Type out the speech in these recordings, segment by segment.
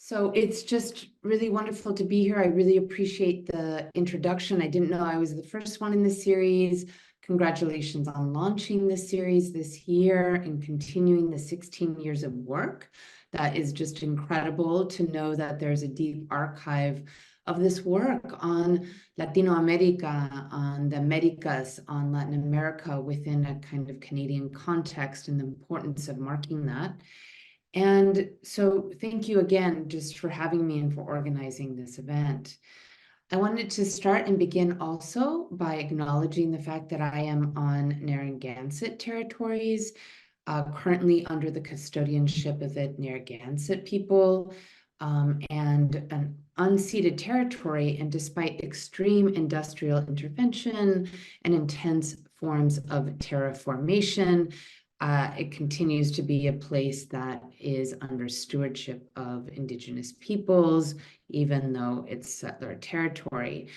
So it's just really wonderful to be here. I really appreciate the introduction. I didn't know I was the first one in the series. Congratulations on launching this series this year and continuing the 16 years of work. That is just incredible to know that there's a deep archive of this work on Latino America, on the Americas, on Latin America within a kind of Canadian context, and the importance of marking that. And so thank you again just for having me and for organizing this event. I wanted to start and begin also by acknowledging the fact that I am on Narragansett territories, currently under the custodianship of the Narragansett people, and an unceded territory. And despite extreme industrial intervention and intense forms of terraformation, it continues to be a place that is under stewardship of Indigenous peoples, even though it's settler territory.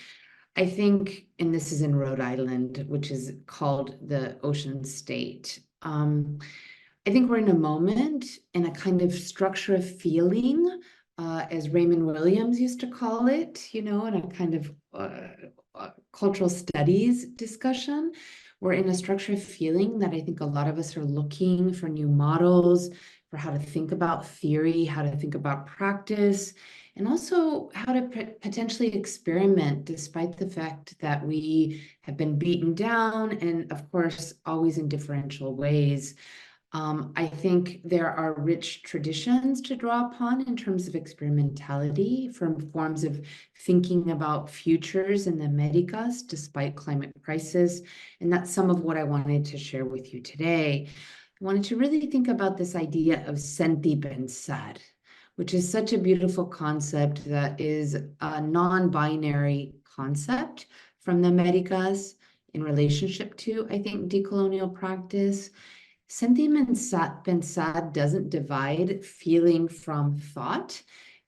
I think, and this is in Rhode Island, which is called the Ocean State. I think we're in a moment in a kind of structure of feeling, as Raymond Williams used to call it, in a kind of cultural studies discussion. We're in a structure of feeling that I think a lot of us are looking for new models for how to think about theory, how to think about practice, and also how to potentially experiment despite the fact that we have been beaten down and, of course, always in differential ways. I think there are rich traditions to draw upon in terms of experimentality from forms of thinking about futures in the Americas despite climate crisis. And that's some of what I wanted to share with you today. I wanted to really think about this idea of sentir pensar, which is such a beautiful concept that is a non-binary concept from the Americas in relationship to, I think, decolonial practice. Sentir pensar doesn't divide feeling from thought.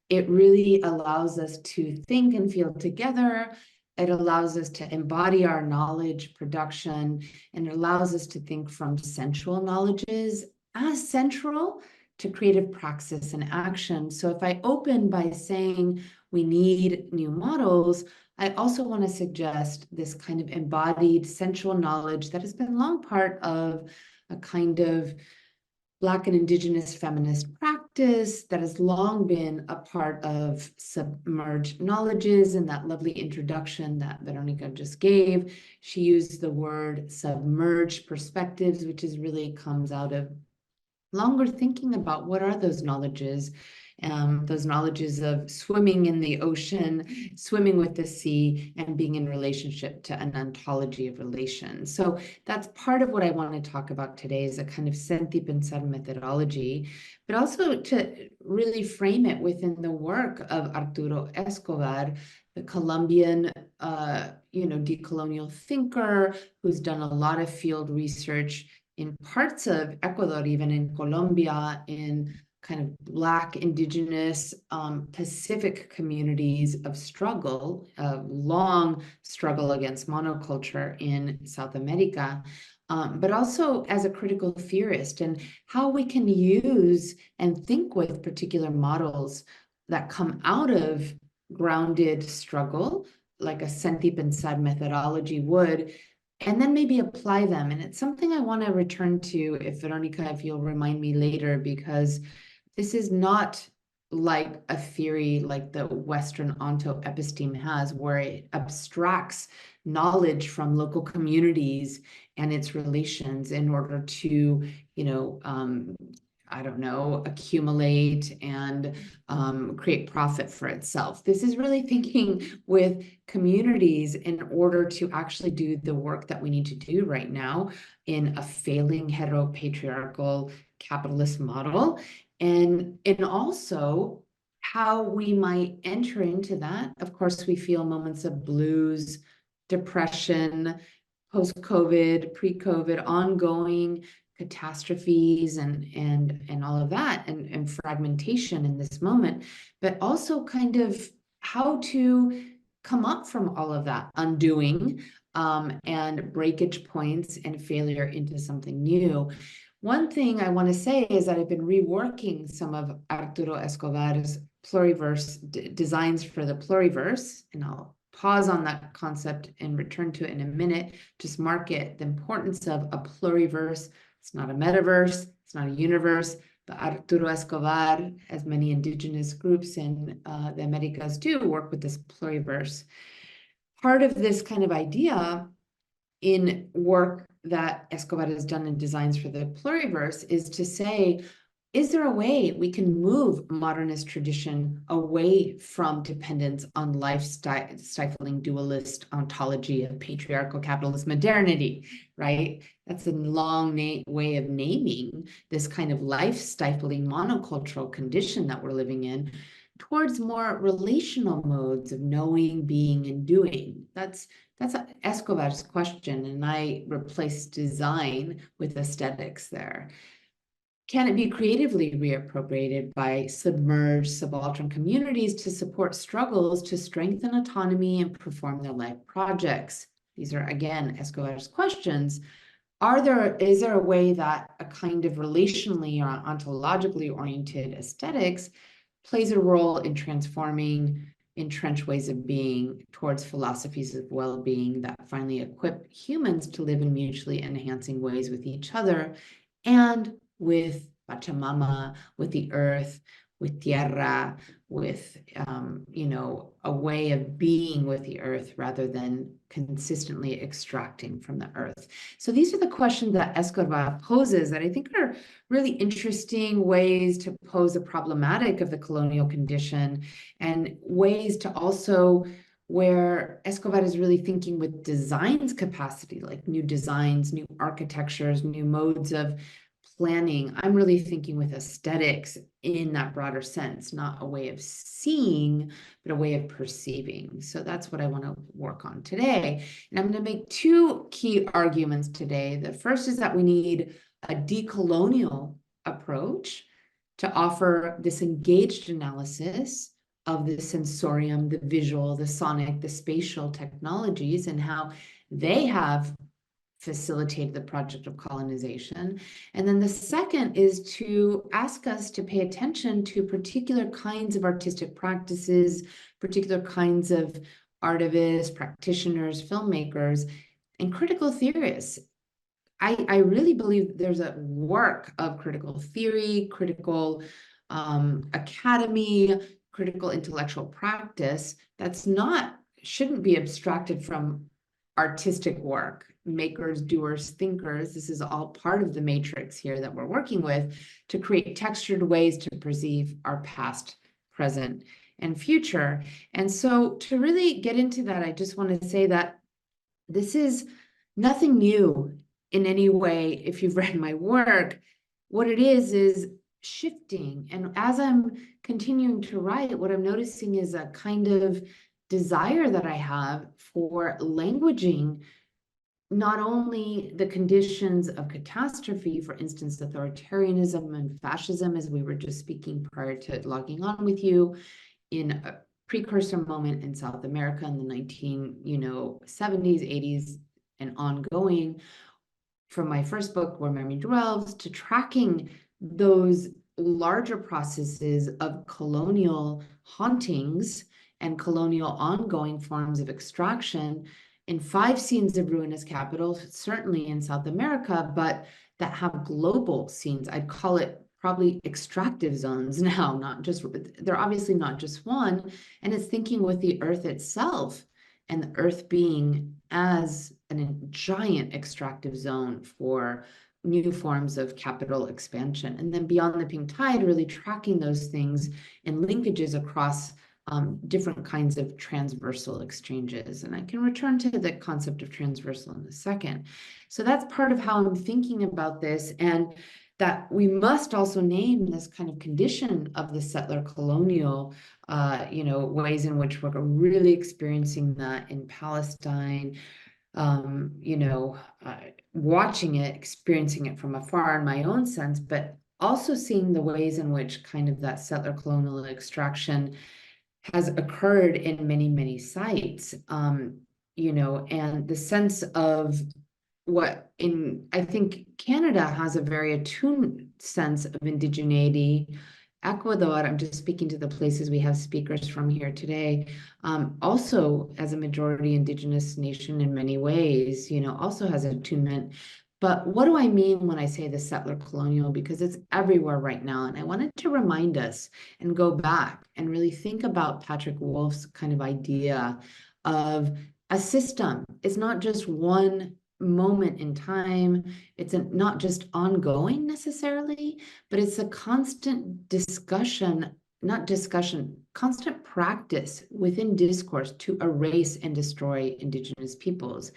It really allows us to think and feel together. It allows us to embody our knowledge production, and it allows us to think from sensual knowledges as central to creative praxis and action. So if I open by saying we need new models, I also want to suggest this kind of embodied sensual knowledge that has been long part of a kind of Black and Indigenous feminist practice that has long been a part of submerged knowledges. And that lovely introduction that Veronica just gave, she used the word submerged perspectives, which is really comes out of longer thinking about what are those knowledges of swimming in the ocean, swimming with the sea, and being in relationship to an ontology of relations. So that's part of what I want to talk about today, is a kind of sentir pensar methodology, but also to really frame it within the work of Arturo Escobar, the Colombian decolonial thinker who's done a lot of field research in parts of Ecuador, even in Colombia, in kind of Black, Indigenous, Pacific communities of struggle, long struggle against monoculture in South America, but also as a critical theorist, and how we can use and think with particular models that come out of grounded struggle, like a sentir pensar methodology would, and then maybe apply them. And it's something I want to return to, if Veronica, if you'll remind me later, because this is not like a theory like the Western onto-episteme has, where it abstracts knowledge from local communities and its relations in order to, accumulate and create profit for itself. This is really thinking with communities in order to actually do the work that we need to do right now in a failing heteropatriarchal capitalist model. And also how we might enter into that. Of course, we feel moments of blues, depression, post-COVID, pre-COVID, ongoing catastrophes and all of that, and fragmentation in this moment, but also kind of how to come up from all of that undoing and breakage points and failure into something new. One thing I want to say is that I've been reworking some of Arturo Escobar's pluriverse designs for the pluriverse, and I'll pause on that concept and return to it in a minute. Just mark it, the importance of a pluriverse. It's not a metaverse, it's not a universe, but Arturo Escobar, as many indigenous groups in the Americas do, work with this pluriverse. Part of this kind of idea in work that Escobar has done in designs for the pluriverse is to say, is there a way we can move modernist tradition away from dependence on life-stifling dualist ontology of patriarchal capitalist modernity, right? That's a long way of naming this kind of life-stifling monocultural condition that we're living in, towards more relational modes of knowing, being, and doing. That's Escobar's question, and I replaced design with aesthetics there. Can it be creatively reappropriated by submerged subaltern communities to support struggles to strengthen autonomy and perform their life projects? These are, again, Escobar's questions. Is there a way that a kind of relationally or ontologically oriented aesthetics plays a role in transforming entrenched ways of being towards philosophies of well-being that finally equip humans to live in mutually enhancing ways with each other and with Pachamama, with the earth, with tierra, with, a way of being with the earth rather than consistently extracting from the earth. So these are the questions that Escobar poses that I think are really interesting ways to pose a problematic of the colonial condition, and ways to also where Escobar is really thinking with design's capacity, like new designs, new architectures, new modes of planning. I'm really thinking with aesthetics in that broader sense, not a way of seeing, but a way of perceiving. So that's what I want to work on today. And I'm going to make two key arguments today. The first is that we need a decolonial approach to offer this engaged analysis of the sensorium, the visual, the sonic, the spatial technologies, and how they have facilitated the project of colonization. And then the second is to ask us to pay attention to particular kinds of artistic practices, particular kinds of artivists, practitioners, filmmakers, and critical theorists. I really believe there's a work of critical theory, critical academy, critical intellectual practice shouldn't be abstracted from artistic work. Makers, doers, thinkers, this is all part of the matrix here that we're working with to create textured ways to perceive our past, present, and future. And so to really get into that, I just want to say that this is nothing new in any way. If you've read my work, what it is shifting. And as I'm continuing to write, what I'm noticing is a kind of desire that I have for languaging not only the conditions of catastrophe, for instance, authoritarianism and fascism, as we were just speaking prior to logging on with you, in a precursor moment in South America in the 1970s, 80s, and ongoing, from my first book, Where Memory Dwells, to tracking those larger processes of colonial hauntings and colonial ongoing forms of extraction in 5 scenes of ruinous capital, certainly in South America, but that have global scenes. I'd call it probably extractive zones now, they're obviously not just one, and it's thinking with the earth itself and the earth being as a giant extractive zone for new forms of capital expansion. And then beyond the pink tide, really tracking those things and linkages across different kinds of transversal exchanges. And I can return to the concept of transversal in a second. So that's part of how I'm thinking about this, and that we must also name this kind of condition of the settler colonial, ways in which we're really experiencing that in Palestine, watching it, experiencing it from afar in my own sense, but also seeing the ways in which kind of that settler colonial extraction has occurred in many, many sites, and the sense of I think Canada has a very attuned sense of indigeneity. Ecuador, I'm just speaking to the places we have speakers from here today, also as a majority indigenous nation in many ways, also has attunement. But what do I mean when I say the settler colonial? Because it's everywhere right now. And I wanted to remind us and go back and really think about Patrick Wolf's kind of idea of a system. It's not just one moment in time. It's not just ongoing necessarily, but it's a constant discussion, not discussion, constant practice within discourse to erase and destroy indigenous peoples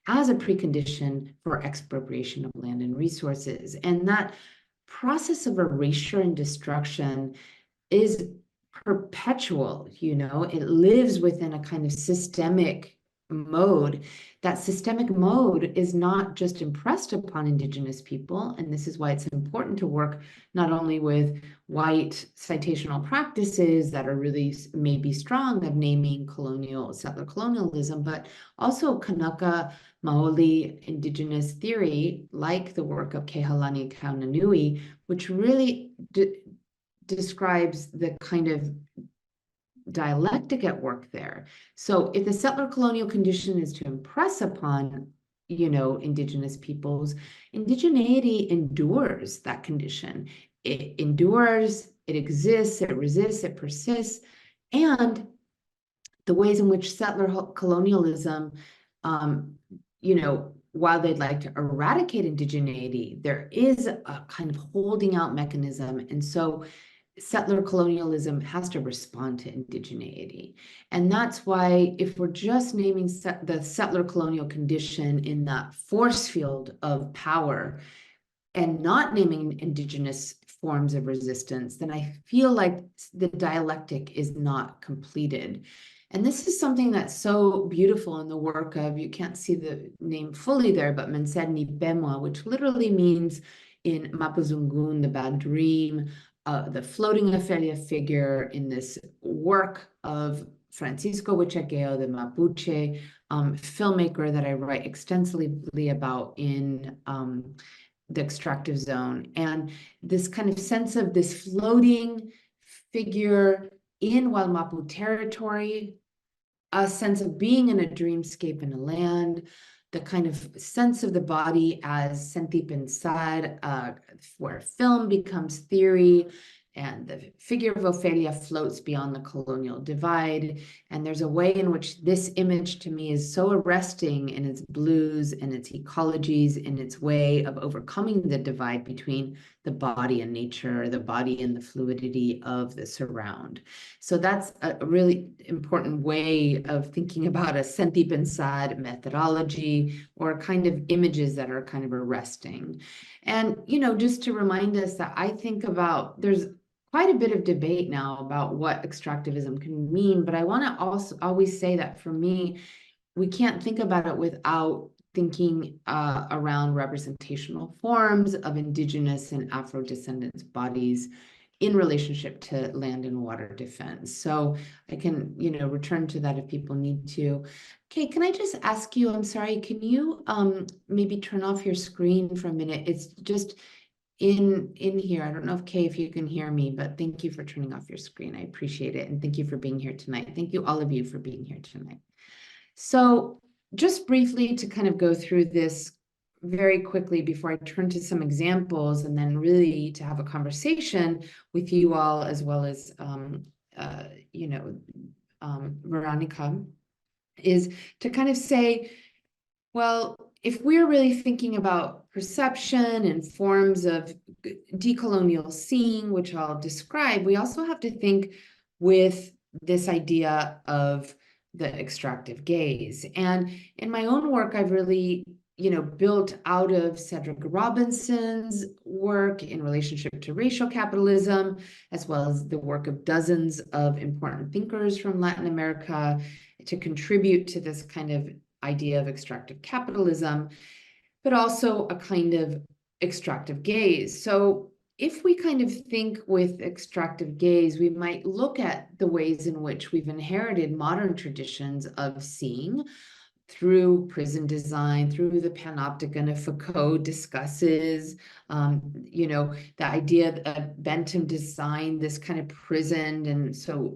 as a precondition for expropriation of land and resources. And that process of erasure and destruction is perpetual, it lives within a kind of systemic mode. That systemic mode is not just impressed upon indigenous people, and this is why it's important to work not only with white citational practices that are really maybe strong of naming settler colonialism, but also Kanaka Maoli indigenous theory, like the work of Kehalani Kaunanui, which really describes the kind of dialectic at work there. So if the settler colonial condition is to impress upon, indigenous peoples, indigeneity endures that condition. It endures, it exists, it resists, it persists. And the ways in which settler colonialism, while they'd like to eradicate indigeneity, there is a kind of holding out mechanism. And so settler colonialism has to respond to indigeneity. And that's why if we're just naming the settler colonial condition in that force field of power and not naming indigenous forms of resistance, then I feel like the dialectic is not completed. And this is something that's so beautiful in the work of, you can't see the name fully there, but Macerena Bemwa, which literally means in Mapuzungun, the bad dream, the floating Ophelia figure in this work of Francisco Huichaqueo, the Mapuche filmmaker that I write extensively about in the extractive zone. And this kind of sense of this floating figure in Wallmapu territory, a sense of being in a dreamscape in a land, the kind of sense of the body as Sentip inside, where film becomes theory, and the figure of Ophelia floats beyond the colonial divide. And there's a way in which this image to me is so arresting in its blues and its ecologies, in its way of overcoming the divide between the body and nature, the body and the fluidity of the surround. So that's a really important way of thinking about a Sentip inside methodology, or kind of images that are kind of arresting. And, just to remind us that I think about, there's quite a bit of debate now about what extractivism can mean, but I want to also always say that for me, we can't think about it without thinking around representational forms of indigenous and Afro-descendants bodies in relationship to land and water defense. So I can, return to that if people need to. Okay, can I just ask you, I'm sorry, can you maybe turn off your screen for a minute? It's just in here. I don't know if you can hear me, but thank you for turning off your screen. I appreciate it. And thank you for being here tonight. Thank you, all of you, for being here tonight. So just briefly to kind of go through this very quickly before I turn to some examples, and then really to have a conversation with you all, as well as, Veronica, is to kind of say, well, if we're really thinking about perception and forms of decolonial seeing, which I'll describe, we also have to think with this idea of the extractive gaze. And in my own work, I've really, built out of Cedric Robinson's work in relationship to racial capitalism, as well as the work of dozens of important thinkers from Latin America, to contribute to this kind of idea of extractive capitalism, but also a kind of extractive gaze. So if we kind of think with extractive gaze, we might look at the ways in which we've inherited modern traditions of seeing, through prison design, through the panopticon of Foucault discusses, the idea of Bentham designed this kind of prison. And so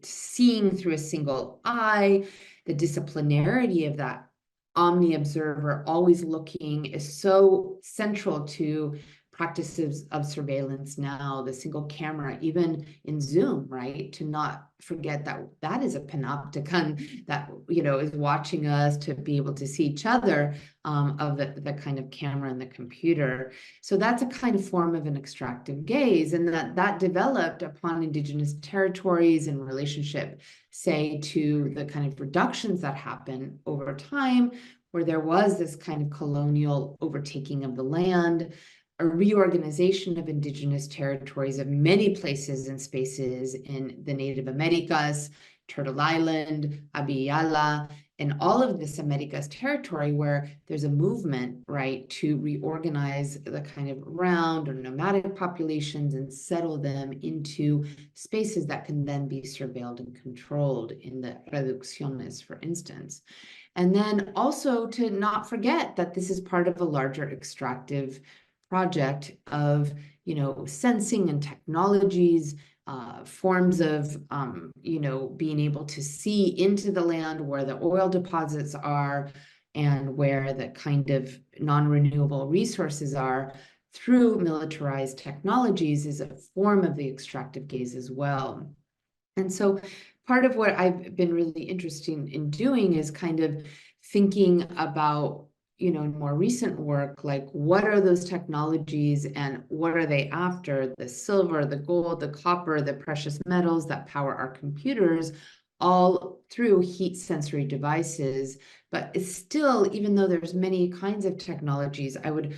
seeing through a single eye, the disciplinarity of that omni-observer always looking is so central to practices of surveillance now, the single camera, even in Zoom, right? To not forget that that is a panopticon that, is watching us, to be able to see each other, of the kind of camera and the computer. So that's a kind of form of an extractive gaze, and that developed upon indigenous territories in relationship, say, to the kind of reductions that happen over time, where there was this kind of colonial overtaking of the land, a reorganization of indigenous territories of many places and spaces in the Native Americas, Turtle Island, Abiyala, and all of this Americas territory, where there's a movement, right, to reorganize the kind of round or nomadic populations and settle them into spaces that can then be surveilled and controlled in the reducciones, for instance. And then also to not forget that this is part of a larger extractive project of, sensing and technologies, forms of, being able to see into the land where the oil deposits are and where the kind of non-renewable resources are through militarized technologies is a form of the extractive gaze as well. And so part of what I've been really interested in doing is kind of thinking about, in more recent work, like what are those technologies and what are they after? The silver, the gold, the copper, the precious metals that power our computers, all through heat sensory devices. But it's still, even though there's many kinds of technologies, I would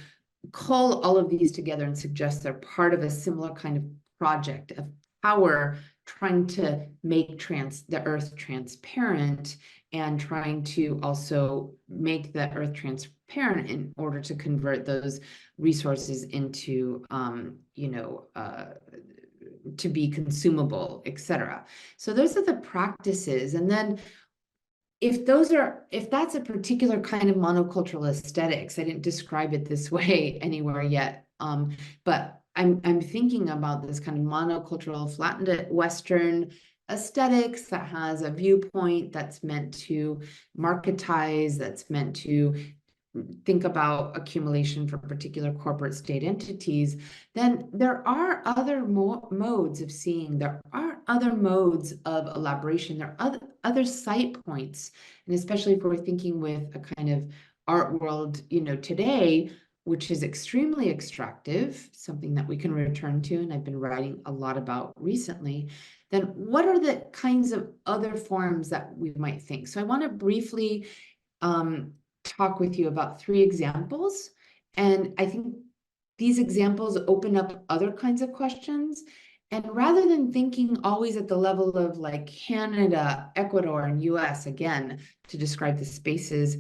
call all of these together and suggest they're part of a similar kind of project of power, trying to make the earth transparent, and trying to also make the earth transparent in order to convert those resources into, to be consumable, etc. So those are the practices. And then if that's a particular kind of monocultural aesthetics, I didn't describe it this way anywhere yet, but I'm thinking about this kind of monocultural flattened Western aesthetics that has a viewpoint that's meant to marketize, that's meant to think about accumulation for particular corporate state entities. Then there are other modes of seeing, there are other modes of elaboration, there are other sight points. And especially if we're thinking with a kind of art world, today, which is extremely extractive, something that we can return to, and I've been writing a lot about recently, then what are the kinds of other forms that we might think? So I want to briefly talk with you about 3 examples. And I think these examples open up other kinds of questions. And rather than thinking always at the level of like Canada, Ecuador, and US, again, to describe the spaces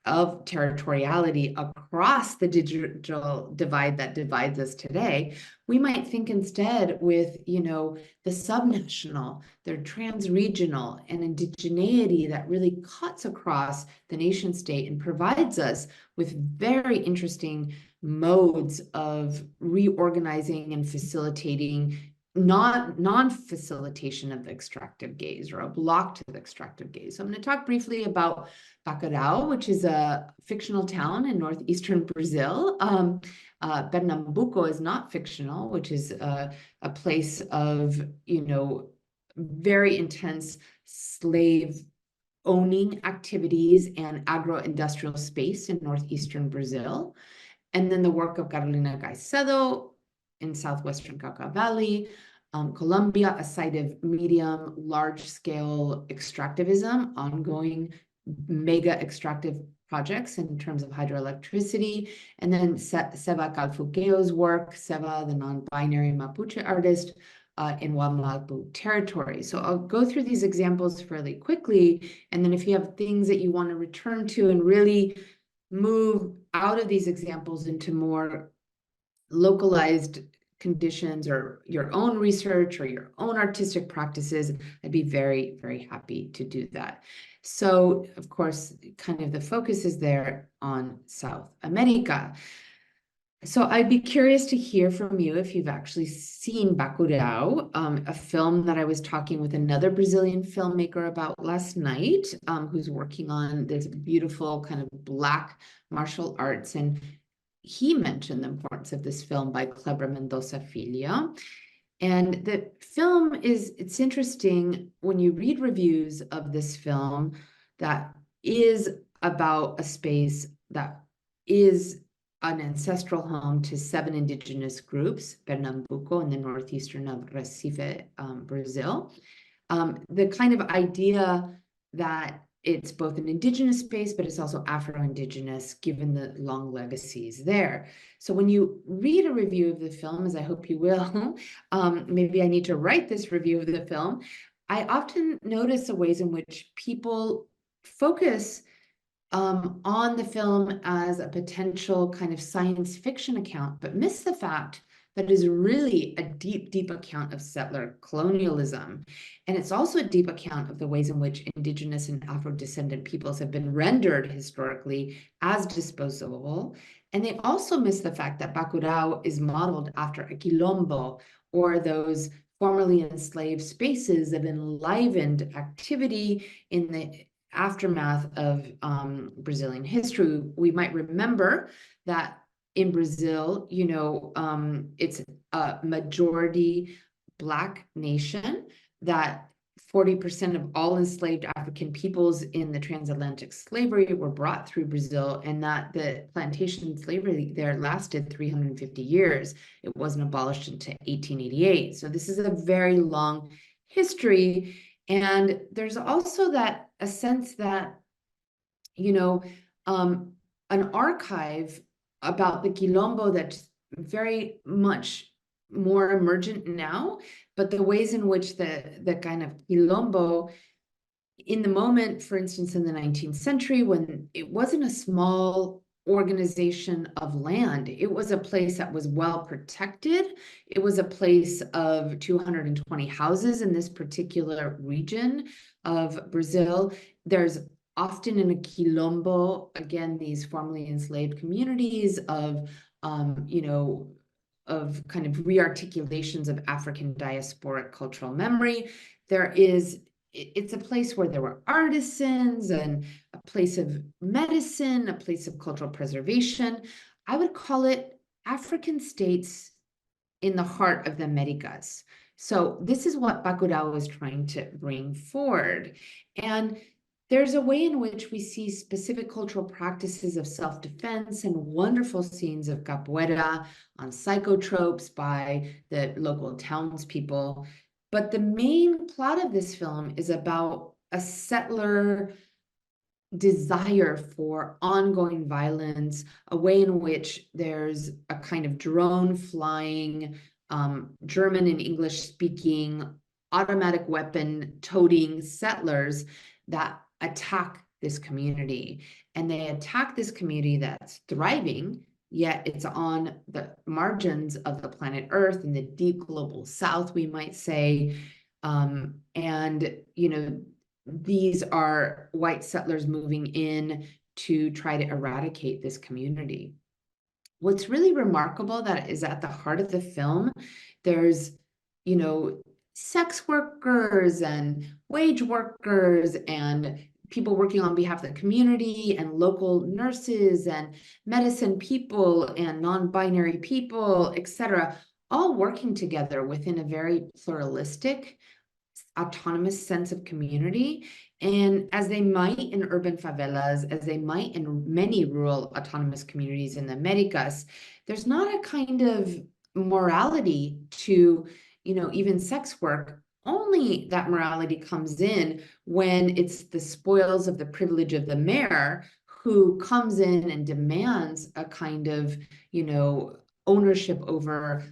of territoriality across the digital divide that divides us today, we might think instead with, the subnational, the transregional, and indigeneity that really cuts across the nation state and provides us with very interesting modes of reorganizing and facilitating non-facilitation of the extractive gaze, or a block to the extractive gaze. So I'm going to talk briefly about Bacurau, which is a fictional town in northeastern Brazil. Pernambuco is not fictional, which is a place of, very intense slave owning activities and agro-industrial space in northeastern Brazil. And then the work of Carolina Caicedo in southwestern Cauca Valley, Colombia, a site of medium, large-scale extractivism, ongoing mega extractive projects in terms of hydroelectricity, and then Seva Calfuqueo's work, Seva, the non-binary Mapuche artist, in Wamalapu territory. So I'll go through these examples fairly quickly, and then if you have things that you want to return to and really move out of these examples into more localized conditions or your own research or your own artistic practices, I'd be very, very happy to do that. So, of course, kind of the focus is there on South America. So I'd be curious to hear from you if you've actually seen Bacurau, a film that I was talking with another Brazilian filmmaker about last night, who's working on this beautiful kind of Black martial arts. And he mentioned the importance of this film by Kleber Mendonça Filho. And the film it's interesting when you read reviews of this film that is about a space that is an ancestral home to 7 indigenous groups, Pernambuco in the northeastern of Recife, Brazil. The kind of idea that it's both an indigenous space, but it's also Afro-Indigenous, given the long legacies there. So when you read a review of the film, as I hope you will, maybe I need to write this review of the film, I often notice the ways in which people focus on the film as a potential kind of science fiction account, but miss the fact that it is really a deep, deep account of settler colonialism. And it's also a deep account of the ways in which indigenous and Afro-descendant peoples have been rendered historically as disposable. And they also miss the fact that Bacurau is modeled after a quilombo, or those formerly enslaved spaces of enlivened activity in the aftermath of Brazilian history. We might remember that in Brazil, it's a majority Black nation, that 40% of all enslaved African peoples in the transatlantic slavery were brought through Brazil, and that the plantation slavery there lasted 350 years. It wasn't abolished until 1888. So this is a very long history. And there's also a sense that, an archive about the Quilombo that's very much more emergent now, but the ways in which the kind of Quilombo in the moment, for instance, in the 19th century, when it wasn't a small organization of land, it was a place that was well protected. It was a place of 220 houses in this particular region of Brazil. There's often in a quilombo, again, these formerly enslaved communities of kind of rearticulations of African diasporic cultural memory. It's a place where there were artisans and a place of medicine, a place of cultural preservation. I would call it African states in the heart of the Americas. So this is what Bacurau is trying to bring forward. And there's a way in which we see specific cultural practices of self-defense and wonderful scenes of capoeira on psychotropes by the local townspeople. But the main plot of this film is about a settler desire for ongoing violence, a way in which there's a kind of drone flying, German and English speaking, automatic weapon toting settlers that attack this community. And they attack this community that's thriving, yet it's on the margins of the planet Earth in the deep global south, we might say. These are white settlers moving in to try to eradicate this community. What's really remarkable that is at the heart of the film, there's, sex workers and wage workers and people working on behalf of the community and local nurses and medicine people and non-binary people, etc., all working together within a very pluralistic, autonomous sense of community. And as they might in urban favelas, as they might in many rural autonomous communities in the Americas, there's not a kind of morality to, even sex work. Only that morality comes in when it's the spoils of the privilege of the mayor who comes in and demands a kind of, ownership over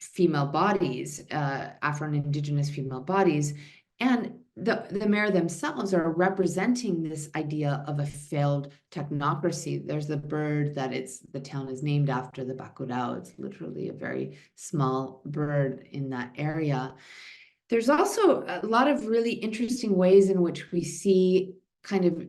female bodies, Afro and Indigenous female bodies. And the mayor themselves are representing this idea of a failed technocracy. There's the bird that the town is named after, the bacurau. It's literally a very small bird in that area. There's also a lot of really interesting ways in which we see kind of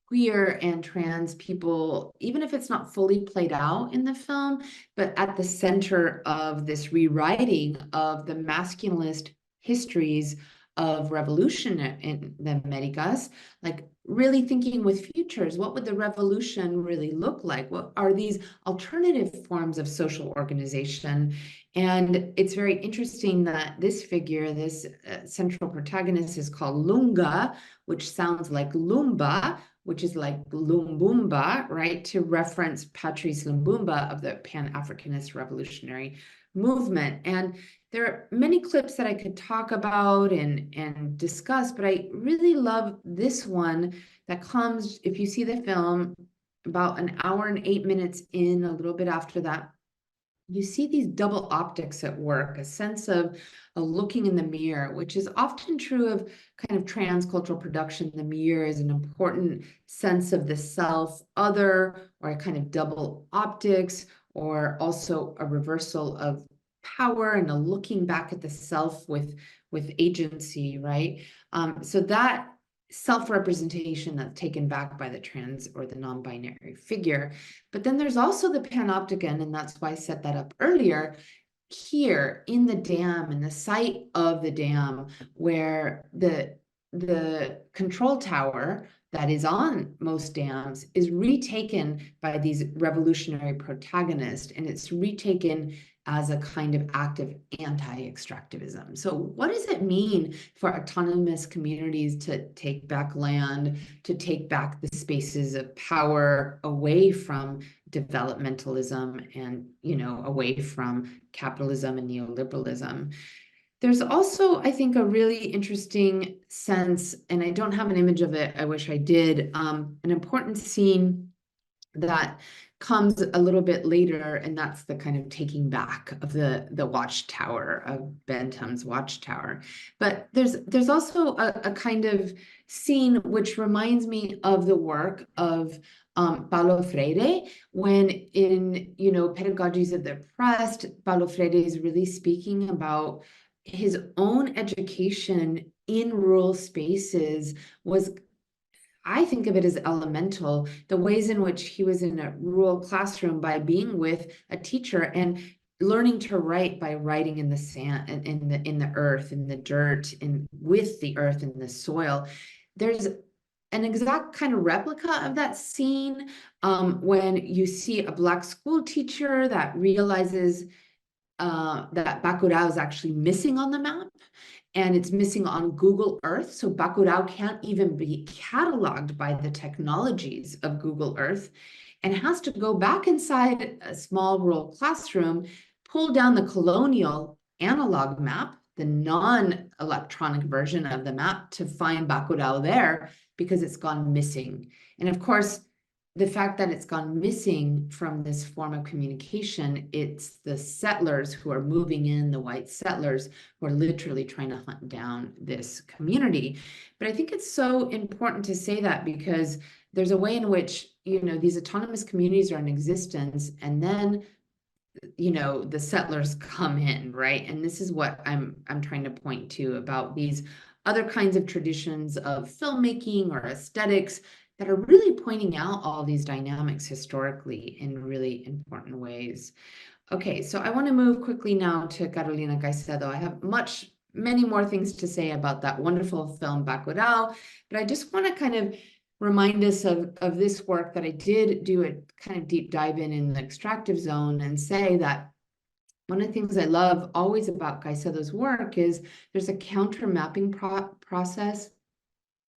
queer and trans people, even if it's not fully played out in the film, but at the center of this rewriting of the masculinist histories of revolution in the Americas, like really thinking with futures, what would the revolution really look like? What are these alternative forms of social organization? And it's very interesting that this figure, this central protagonist, is called Lunga, which sounds like Lumba, which is like Lumbumba, right? To reference Patrice Lumumba of the Pan-Africanist Revolutionary Movement. And there are many clips that I could talk about and discuss, but I really love this one that comes, if you see the film, about an hour and 8 minutes in, a little bit after that. You see these double optics at work, a sense of looking in the mirror, which is often true of kind of transcultural production. The mirror is an important sense of the self, other, or a kind of double optics, or also a reversal of power and a looking back at the self with agency, right? So that self-representation that's taken back by the trans or the non-binary figure. But then there's also the panopticon, and that's why I set that up earlier, here in the dam, in the site of the dam, where the control tower that is on most dams is retaken by these revolutionary protagonists, and it's retaken as a kind of active anti-extractivism. So what does it mean for autonomous communities to take back land, to take back the spaces of power away from developmentalism and, away from capitalism and neoliberalism? There's also, I think, a really interesting sense, and I don't have an image of it, I wish I did, an important scene that comes a little bit later, and that's the kind of taking back of the watchtower, of Bentham's watchtower. But there's also a kind of scene which reminds me of the work of Paulo Freire, when in, Pedagogies of the Oppressed, Paulo Freire is really speaking about his own education in rural spaces was, I think of it as elemental, the ways in which he was in a rural classroom by being with a teacher and learning to write by writing in the sand and in the earth, in the dirt, and with the earth and the soil. There's an exact kind of replica of that scene when you see a Black school teacher that realizes that Bacurau is actually missing on the map, and it's missing on Google Earth. So Bacurau can't even be cataloged by the technologies of Google Earth, and has to go back inside a small rural classroom, pull down the colonial analog map, the non-electronic version of the map, to find Bacurau there because it's gone missing. And of course, the fact that it's gone missing from this form of communication, it's the settlers who are moving in, the white settlers, who are literally trying to hunt down this community. But I think it's so important to say that, because there's a way in which, these autonomous communities are in existence, and then, the settlers come in, right? And this is what I'm trying to point to about these other kinds of traditions of filmmaking or aesthetics that are really pointing out all these dynamics historically in really important ways. Okay, so I want to move quickly now to Carolina Caicedo. I have many more things to say about that wonderful film Bacurau, but I just want to kind of remind us of this work that I did do a kind of deep dive in the extractive zone, and say that one of the things I love always about Caicedo's work is there's a counter mapping process,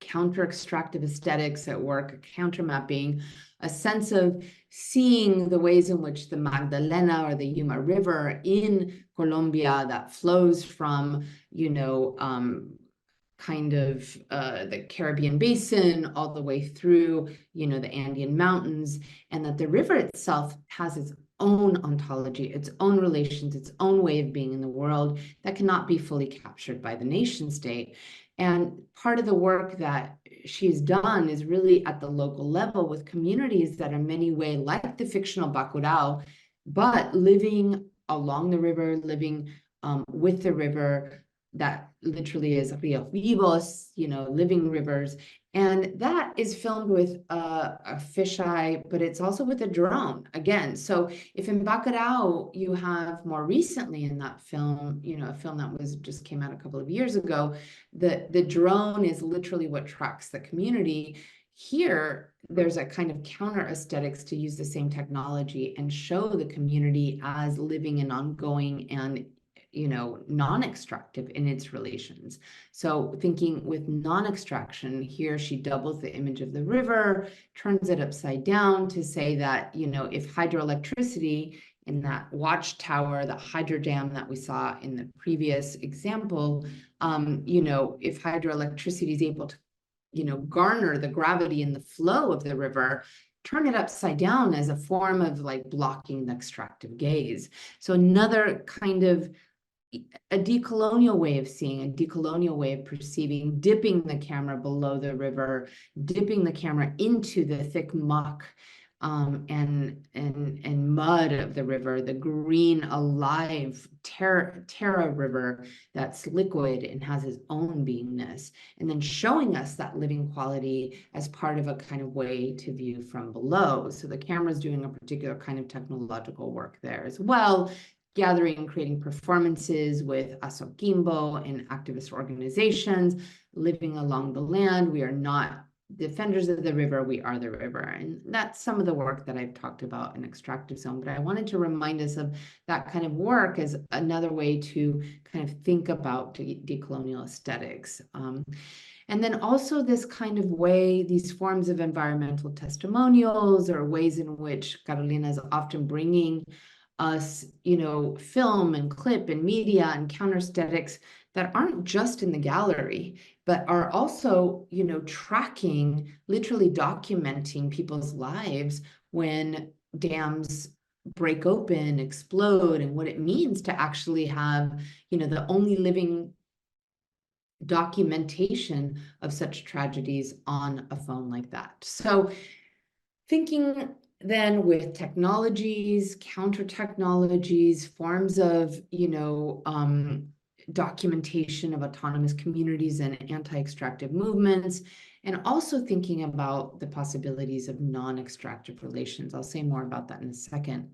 counter extractive aesthetics at work, counter mapping, a sense of seeing the ways in which the Magdalena or the Yuma River in Colombia that flows from, kind of the Caribbean basin all the way through, the Andean mountains, and that the river itself has its own ontology, its own relations, its own way of being in the world that cannot be fully captured by the nation state. And part of the work that she's done is really at the local level with communities that in many ways like the fictional Bacurau, but living along the river, living with the river, that literally is Rio Vivos, living rivers. And that is filmed with a fisheye, but it's also with a drone again. So if in Bacurau you have more recently in that film, a film that just came out a couple of years ago, the drone is literally what tracks the community. Here, there's a kind of counter aesthetics to use the same technology and show the community as living and ongoing and non-extractive in its relations. So thinking with non-extraction, here she doubles the image of the river, turns it upside down to say that, if hydroelectricity in that watchtower, the hydro dam that we saw in the previous example, if hydroelectricity is able to, garner the gravity and the flow of the river, turn it upside down as a form of like blocking the extractive gaze. So another kind of a decolonial way of seeing, a decolonial way of perceiving, dipping the camera below the river, dipping the camera into the thick muck and mud of the river, the green, alive Terra river that's liquid and has its own beingness, and then showing us that living quality as part of a kind of way to view from below. So the camera's doing a particular kind of technological work there as well, gathering and creating performances with Asokimbo and activist organizations, living along the land. We are not defenders of the river, we are the river. And that's some of the work that I've talked about in Extractive Zone, but I wanted to remind us of that kind of work as another way to kind of think about decolonial aesthetics. And then also this kind of way, these forms of environmental testimonials or ways in which Carolina is often bringing us, film and clip and media and counter aesthetics that aren't just in the gallery, but are also, tracking, literally documenting people's lives when dams break open, explode, and what it means to actually have, the only living documentation of such tragedies on a phone like that. So thinking then with technologies, counter technologies, forms of, documentation of autonomous communities and anti-extractive movements, and also thinking about the possibilities of non-extractive relations. I'll say more about that in a second.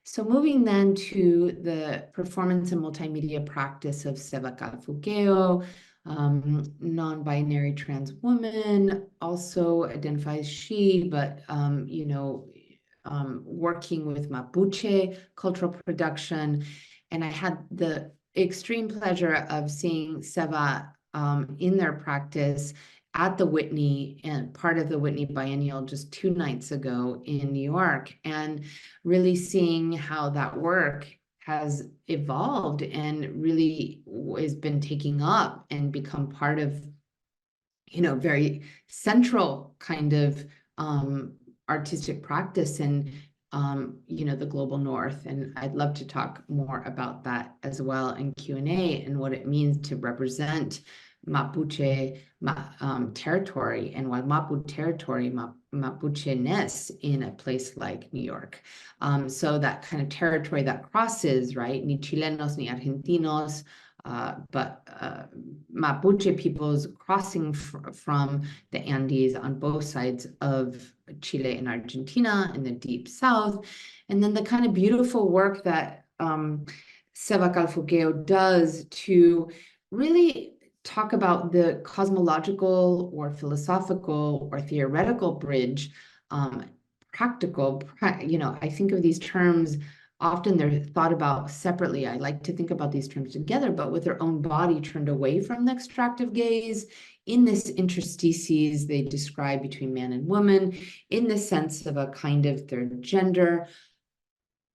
So moving then to the performance and multimedia practice of Seva Calfuqueo, non-binary trans woman, also identifies she, but, working with Mapuche cultural production. And I had the extreme pleasure of seeing Seva in their practice at the Whitney and part of the Whitney Biennial just 2 nights ago in New York, and really seeing how that work has evolved and really has been taking up and become part of, very central kind of artistic practice in, the global north. And I'd love to talk more about that as well in Q&A and what it means to represent Mapuche territory and Mapu territory, Mapuche-ness in a place like New York. So that kind of territory that crosses, right? Ni Chilenos, ni Argentinos, but Mapuche peoples crossing from the Andes on both sides of Chile and Argentina in the deep south. And then the kind of beautiful work that Seva Calfuqueo does to really talk about the cosmological or philosophical or theoretical bridge, practical, I think of these terms, often they're thought about separately. I like to think about these terms together, but with their own body turned away from the extractive gaze, in this interstices they describe between man and woman, in the sense of a kind of third gender,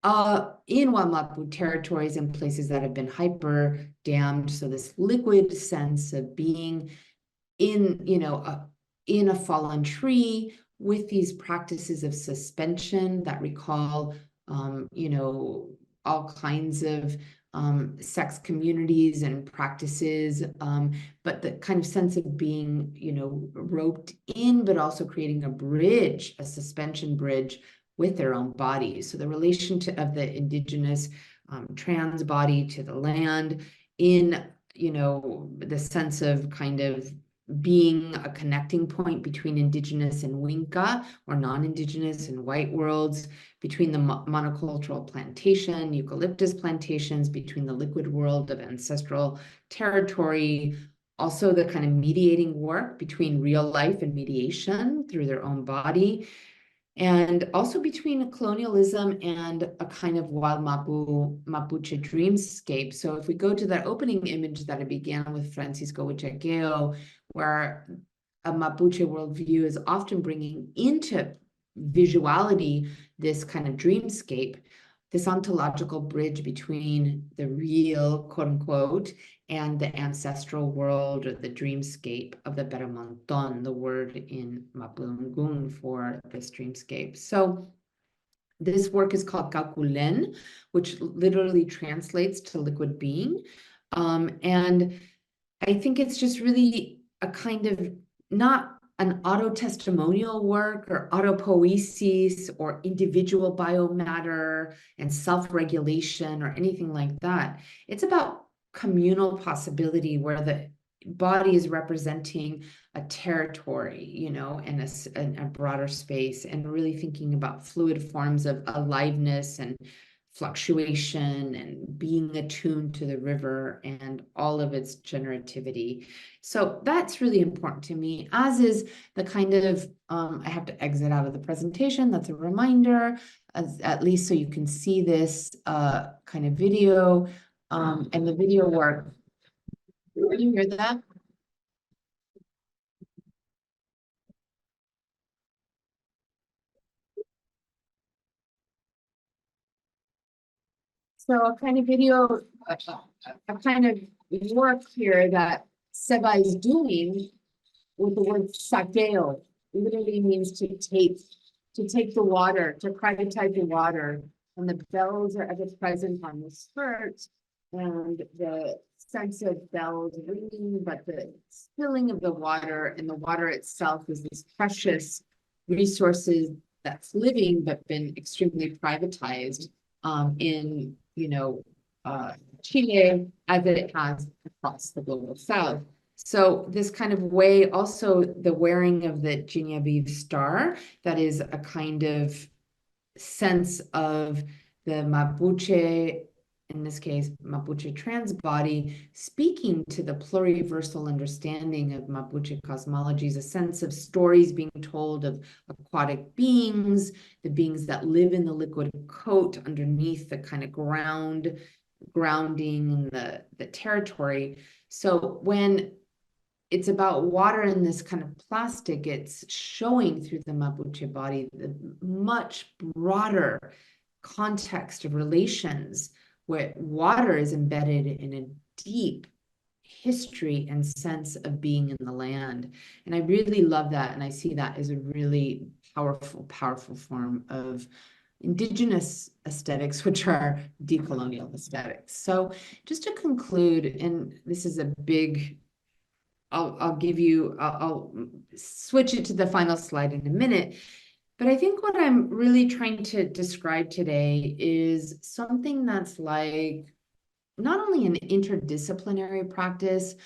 in Wamapu territories and places that have been hyper dammed. So this liquid sense of being in, in a fallen tree with these practices of suspension that recall you know, all kinds of sex communities and practices, but the kind of sense of being, you know, roped in, but also creating a bridge, a suspension bridge with their own bodies. So the relation of the indigenous trans body to the land in, you know, the sense of kind of being a connecting point between indigenous and Winca, or non-indigenous and white worlds, between the monocultural plantation, eucalyptus plantations, between the liquid world of ancestral territory, also the kind of mediating work between real life and mediation through their own body, and also between colonialism and a kind of wild Mapuche dreamscape. So if we go to that opening image that I began with Francisco Uchequeo, where a Mapuche worldview is often bringing into visuality this kind of dreamscape, this ontological bridge between the real, quote unquote, and the ancestral world, or the dreamscape of the Beramonton, the word in Mapudungun for this dreamscape. So this work is called Kakulen, which literally translates to liquid being. And I think it's just really a kind of not an auto-testimonial work or autopoiesis or individual biomatter and self-regulation or anything like that. It's about communal possibility where the body is representing a territory, you know, and a broader space, and really thinking about fluid forms of aliveness and fluctuation and being attuned to the river and all of its generativity. So that's really important to me, as is the kind of, I have to exit out of the presentation. That's a reminder, at least so you can see this kind of video and the video work. Can you hear that? So a kind of video, a kind of work here that Seba is doing with the word saqueo, literally means to take the water, to privatize the water. And the bells are ever present on the skirt, and the sense of bells ringing, but the spilling of the water, and the water itself is these precious resources that's living but been extremely privatized in, you know, Chile, as it has across the global south. So this kind of way, also the wearing of the Genevieve star, that is a kind of sense of the Mapuche, in this case, Mapuche trans body, speaking to the pluriversal understanding of Mapuche cosmologies, a sense of stories being told of aquatic beings, the beings that live in the liquid coat underneath the kind of grounding the territory. So when it's about water in this kind of plastic, it's showing through the Mapuche body the much broader context of relations where water is embedded in a deep history and sense of being in the land. And I really love that. And I see that as a really powerful, powerful form of indigenous aesthetics, which are decolonial aesthetics. So just to conclude, and this is a big, I'll switch it to the final slide in a minute. But I think what I'm really trying to describe today is something that's like not only an interdisciplinary practice,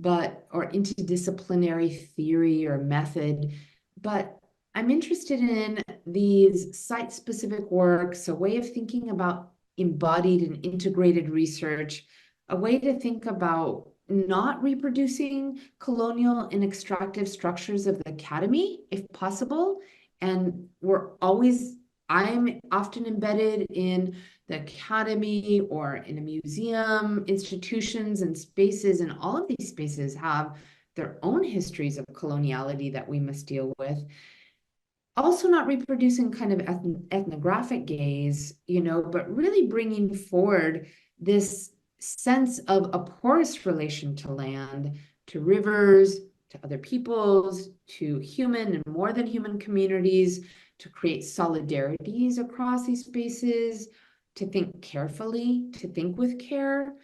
or interdisciplinary theory or method, but I'm interested in these site-specific works, a way of thinking about embodied and integrated research, a way to think about not reproducing colonial and extractive structures of the academy, if possible. And I'm often embedded in the academy or in a museum, institutions and spaces, and all of these spaces have their own histories of coloniality that we must deal with. Also not reproducing kind of ethnographic gaze, you know, but really bringing forward this sense of a porous relation to land, to rivers, to other peoples, to human and more than human communities, to create solidarities across these spaces, to think carefully, to think with care.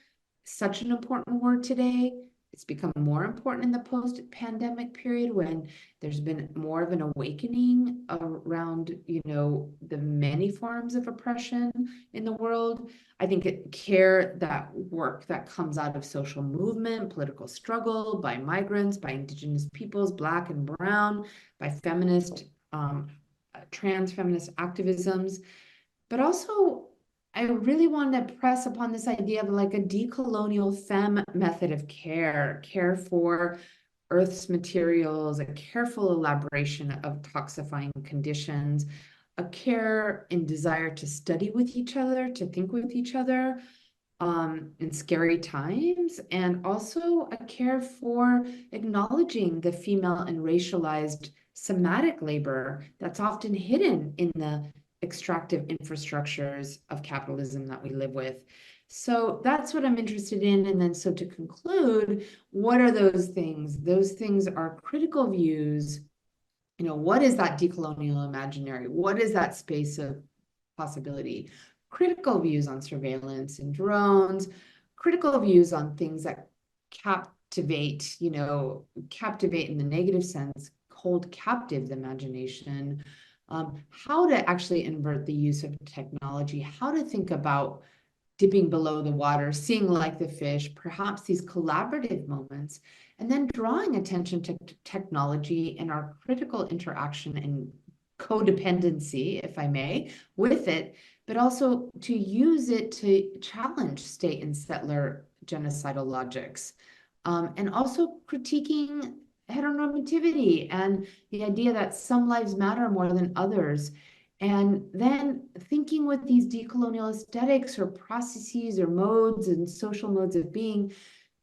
Such an important word today. It's become more important in the post-pandemic period when there's been more of an awakening around, the many forms of oppression in the world. I think care, that work that comes out of social movement, political struggle by migrants, by indigenous peoples, Black and brown, by feminist, trans feminist activisms, but also I really want to press upon this idea of like a decolonial femme method of care for Earth's materials, a careful elaboration of toxifying conditions, a care and desire to study with each other, to think with each other in scary times, and also a care for acknowledging the female and racialized somatic labor that's often hidden in the extractive infrastructures of capitalism that we live with. So that's what I'm interested in. And then, so to conclude, what are those things? Those things are critical views. What is that decolonial imaginary? What is that space of possibility? Critical views on surveillance and drones, critical views on things that captivate in the negative sense, hold captive the imagination, how to actually invert the use of technology, how to think about dipping below the water, seeing like the fish, perhaps these collaborative moments, and then drawing attention to technology and our critical interaction and codependency, if I may, with it, but also to use it to challenge state and settler genocidal logics. And also critiquing heteronormativity and the idea that some lives matter more than others. And then thinking with these decolonial aesthetics or processes or modes and social modes of being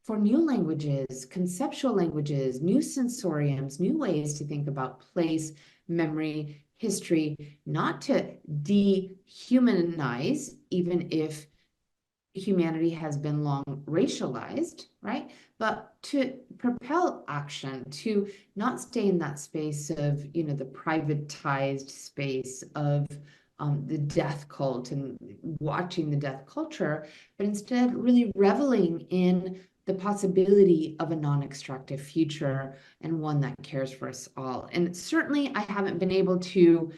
for new languages, conceptual languages, new sensoriums, new ways to think about place, memory, history, not to dehumanize, even if humanity has been long racialized, right? But to propel action, to not stay in that space of, the privatized space of the death cult and watching the death culture, but instead really reveling in the possibility of a non-extractive future and one that cares for us all. And certainly I haven't been able to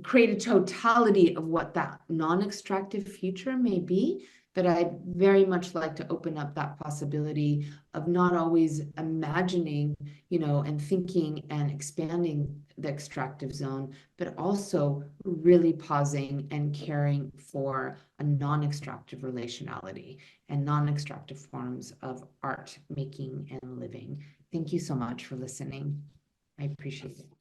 create a totality of what that non-extractive future may be, but I'd very much like to open up that possibility of not always imagining, and thinking and expanding the extractive zone, but also really pausing and caring for a non-extractive relationality and non-extractive forms of art making and living. Thank you so much for listening. I appreciate it.